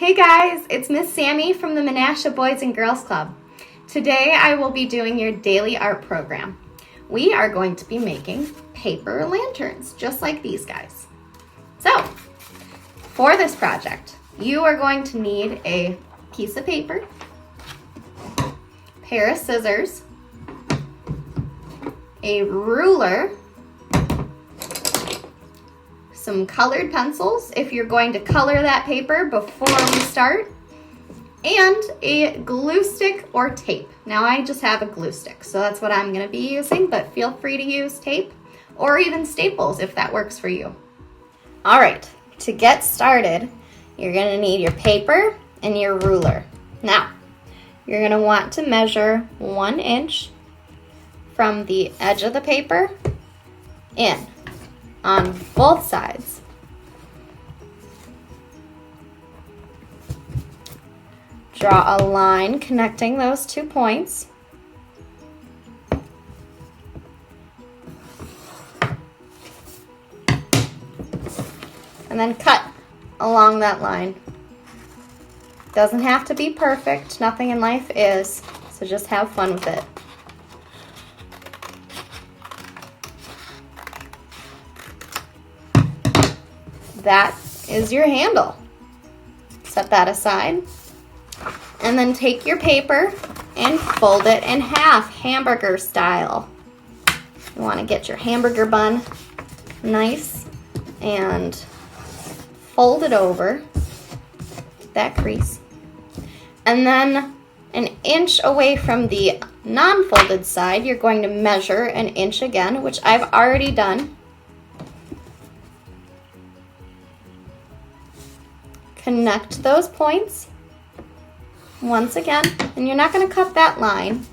Hey guys, it's Miss Sammy from the Menasha Boys and Girls Club. Today I will be doing your daily art program. We are going to be making paper lanterns, just like these guys. So, for this project, you are going to need a piece of paper, pair of scissors, a ruler, some colored pencils if you're going to color that paper before we start, and a glue stick or tape. Now I just have a glue stick, so that's what I'm going to be using, but feel free to use tape or even staples if that works for you. All right, to get started, you're going to need your paper and your ruler. Now, you're going to want to measure 1 inch from the edge of the paper in on both sides. Draw a line connecting those 2 points. And then cut along that line. Doesn't have to be perfect, nothing in life is, so just have fun with it. That is your handle. Set that aside. And then take your paper and fold it in half, hamburger style. You want to get your hamburger bun nice and fold it over that crease. And then 1 inch away from the non-folded side, you're going to measure 1 inch again, which I've already done. Connect those points once again, and you're not going to cut that line.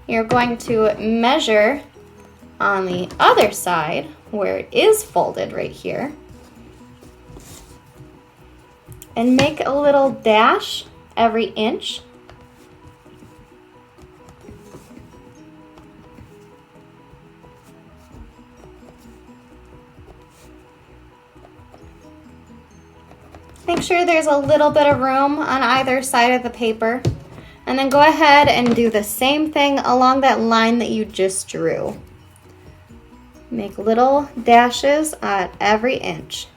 You're going to measure on the other side where it is folded right here and make a little dash every inch. Make sure there's a little bit of room on either side of the paper, and then go ahead and do the same thing along that line that you just drew. Make little dashes at every inch.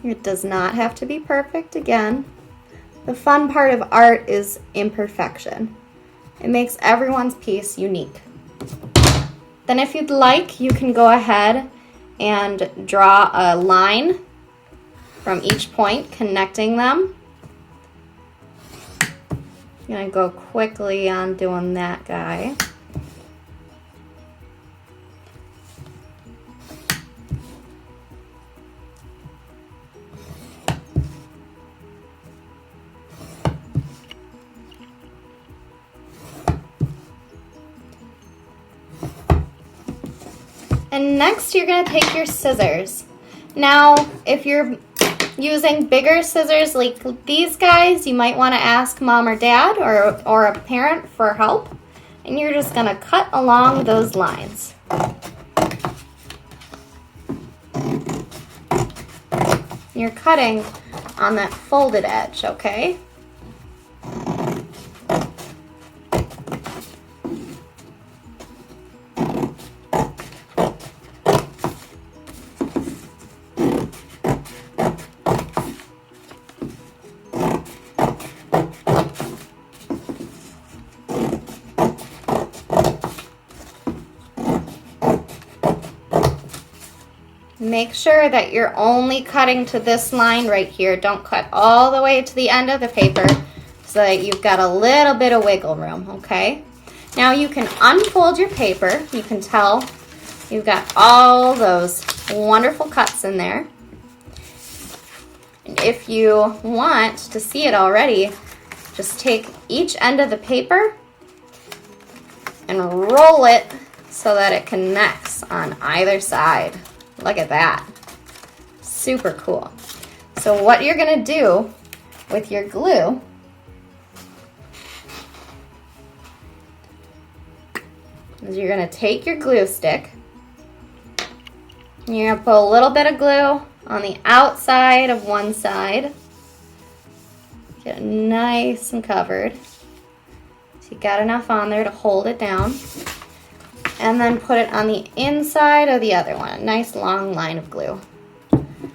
It does not have to be perfect again. The fun part of art is imperfection. It makes everyone's piece unique. Then if you'd like, you can go ahead and draw a line from each point connecting them. I'm gonna go quickly on doing that guy. And next you're going to take your scissors. Now, if you're using bigger scissors like these guys, you might want to ask mom or dad or a parent for help. And you're just going to cut along those lines. You're cutting on that folded edge, okay? Make sure that you're only cutting to this line right here. Don't cut all the way to the end of the paper so that you've got a little bit of wiggle room, okay? Now you can unfold your paper. You can tell you've got all those wonderful cuts in there. And if you want to see it already, just take each end of the paper and roll it so that it connects on either side. Look at that. Super cool. So what you're going to do with your glue is you're going to take your glue stick You're gonna put a little bit of glue on the outside of one side. Get it nice and covered. So you got enough on there to hold it down. And then put it on the inside of the other one, a nice long line of glue.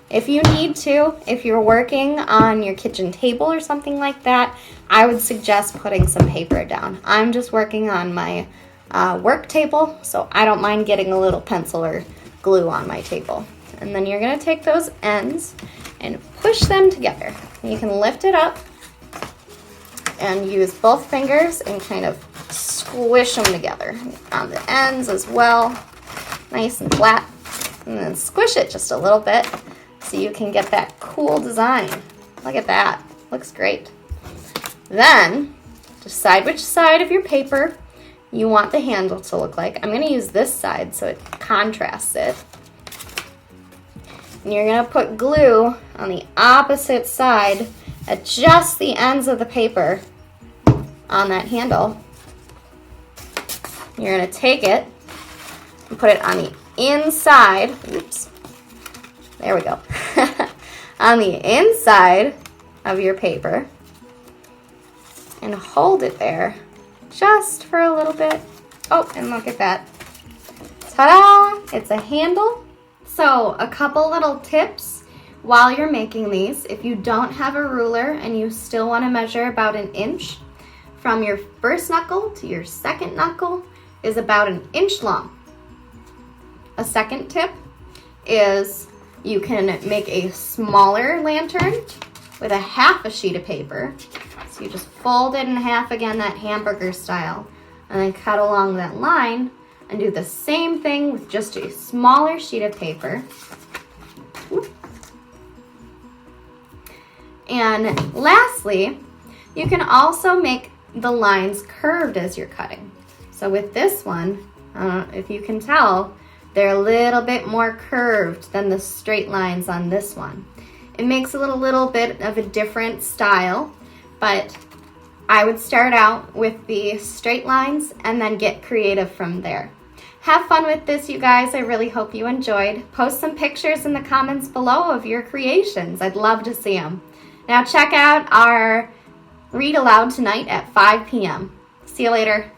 If you need to, if you're working on your kitchen table or something like that, I would suggest putting some paper down. I'm just working on my work table, so I don't mind getting a little pencil or glue on my table. And then you're gonna take those ends and push them together. You can lift it up and use both fingers and kind of squish them together on the ends as well, nice and flat. And then squish it just a little bit so you can get that cool design. Look at that, looks great. Then, decide which side of your paper you want the handle to look like. I'm gonna use this side so it contrasts it. And you're gonna put glue on the opposite side at just the ends of the paper on that handle. You're gonna take it and put it on the inside. Oops. There we go. On the inside of your paper. And hold it there just for a little bit. Oh, and look at that. Ta-da! It's a handle. So, a couple little tips while you're making these. If you don't have a ruler and you still want to measure about 1 inch, from your first knuckle to your second knuckle is about 1 inch long. A second tip is you can make a smaller lantern with a half a sheet of paper. So you just fold it in half again, that hamburger style, and then cut along that line and do the same thing with just a smaller sheet of paper. And lastly, you can also make the lines curved as you're cutting. So with this one, if you can tell, they're a little bit more curved than the straight lines on this one. It makes it a little bit of a different style, but I would start out with the straight lines and then get creative from there. Have fun with this, you guys. I really hope you enjoyed. Post some pictures in the comments below of your creations. I'd love to see them. Now check out our read aloud tonight at 5 p.m. See you later.